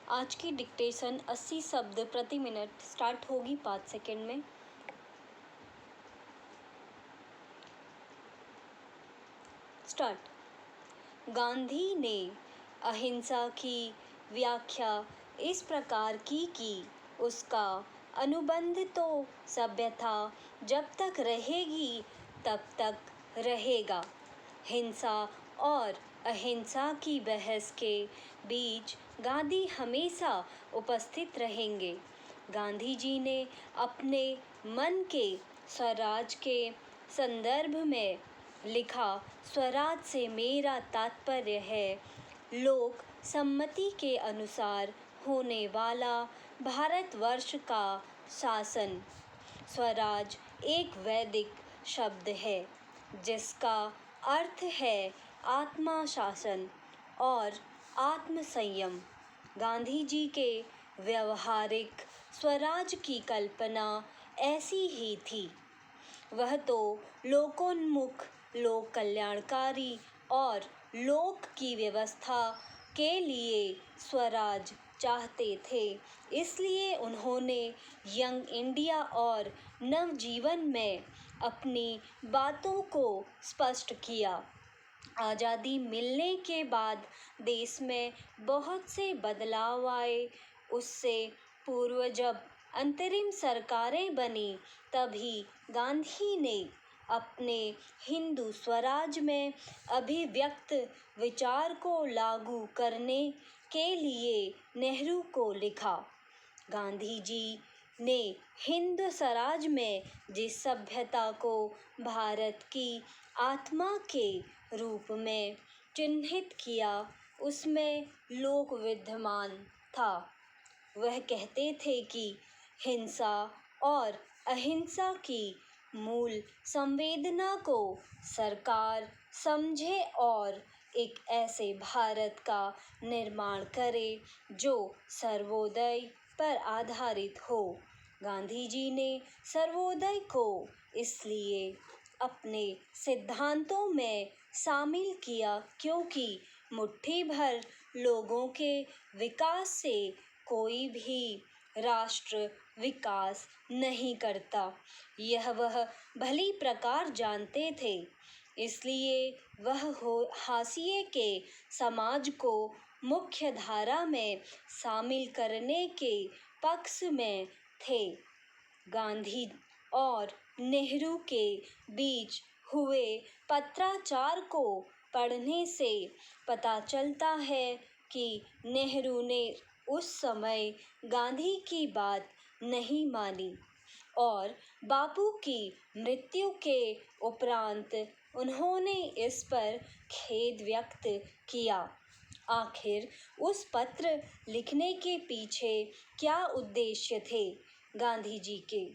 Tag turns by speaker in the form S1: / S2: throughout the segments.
S1: आज की डिक्टेशन 80 शब्द प्रति मिनट स्टार्ट होगी 5 सेकंड में। स्टार्ट। गांधी ने अहिंसा की व्याख्या इस प्रकार की कि उसका अनुबंध तो सभ्यता जब तक रहेगी तब तक रहेगा। हिंसा और अहिंसा की बहस के बीच गांधी हमेशा उपस्थित रहेंगे। गांधी जी ने अपने मन के स्वराज के संदर्भ में लिखा, स्वराज से मेरा तात्पर्य है लोक सम्मति के अनुसार होने वाला भारतवर्ष का शासन। स्वराज एक वैदिक शब्द है जिसका अर्थ है आत्मा शासन और आत्म संयम। गांधी जी के व्यवहारिक स्वराज की कल्पना ऐसी ही थी। वह तो लोकोन्मुख, लोक कल्याणकारी और लोक की व्यवस्था के लिए स्वराज चाहते थे। इसलिए उन्होंने यंग इंडिया और नवजीवन में अपनी बातों को स्पष्ट किया। आज़ादी मिलने के बाद देश में बहुत से बदलाव आए। उससे पूर्व जब अंतरिम सरकारें बनी तभी गांधी ने अपने हिंदू स्वराज में अभिव्यक्त विचार को लागू करने के लिए नेहरू को लिखा। गांधी जी ने हिंद स्वराज में जिस सभ्यता को भारत की आत्मा के रूप में चिन्हित किया उसमें लोक विद्यमान था। वह कहते थे कि हिंसा और अहिंसा की मूल संवेदना को सरकार समझे और एक ऐसे भारत का निर्माण करे जो सर्वोदय पर आधारित हो। गांधी जी ने सर्वोदय को इसलिए अपने सिद्धांतों में शामिल किया क्योंकि मुट्ठी भर लोगों के विकास से कोई भी राष्ट्र विकास नहीं करता, यह वह भली प्रकार जानते थे। इसलिए वह हाशिए के समाज को मुख्य धारा में शामिल करने के पक्ष में थे। गांधी और नेहरू के बीच हुए पत्राचार को पढ़ने से पता चलता है कि नेहरू ने उस समय गांधी की बात नहीं मानी और बापू की मृत्यु के उपरांत उन्होंने इस पर खेद व्यक्त किया। आखिर उस पत्र लिखने के पीछे क्या उद्देश्य थे गांधी जी के?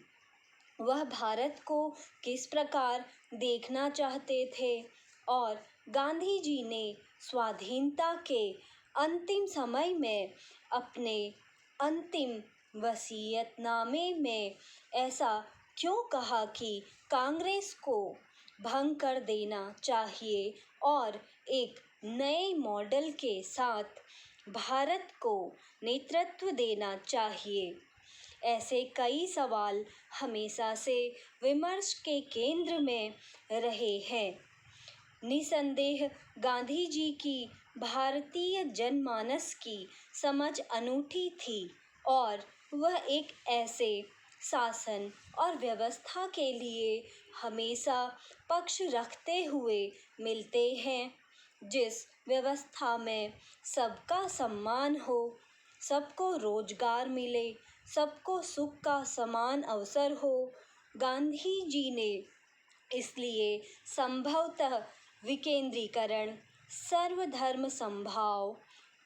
S1: वह भारत को किस प्रकार देखना चाहते थे और गांधी जी ने स्वाधीनता के अंतिम समय में अपने अंतिम वसीयतनामे में ऐसा क्यों कहा कि कांग्रेस को भंग कर देना चाहिए और एक नए मॉडल के साथ भारत को नेतृत्व देना चाहिए? ऐसे कई सवाल हमेशा से विमर्श के केंद्र में रहे हैं। निसंदेह गांधी जी की भारतीय जनमानस की समझ अनूठी थी और वह एक ऐसे शासन और व्यवस्था के लिए हमेशा पक्ष रखते हुए मिलते हैं जिस व्यवस्था में सबका सम्मान हो, सबको रोजगार मिले, सबको सुख का समान अवसर हो। गांधी जी ने इसलिए संभवतः विकेंद्रीकरण, सर्वधर्म समभाव,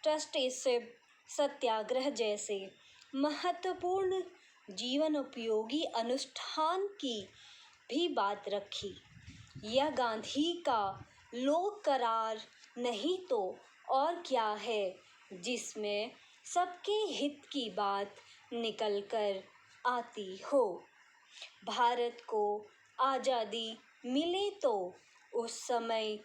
S1: ट्रस्टीशिप, सत्याग्रह जैसे महत्वपूर्ण जीवनोपयोगी अनुष्ठान की भी बात रखी। यह गांधी का लोक करार नहीं तो और क्या है जिसमें सबके हित की बात निकल कर आती हो। भारत को आज़ादी मिले तो उस समय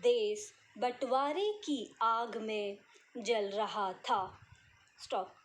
S1: देश बंटवारे की आग में जल रहा था। स्टॉप।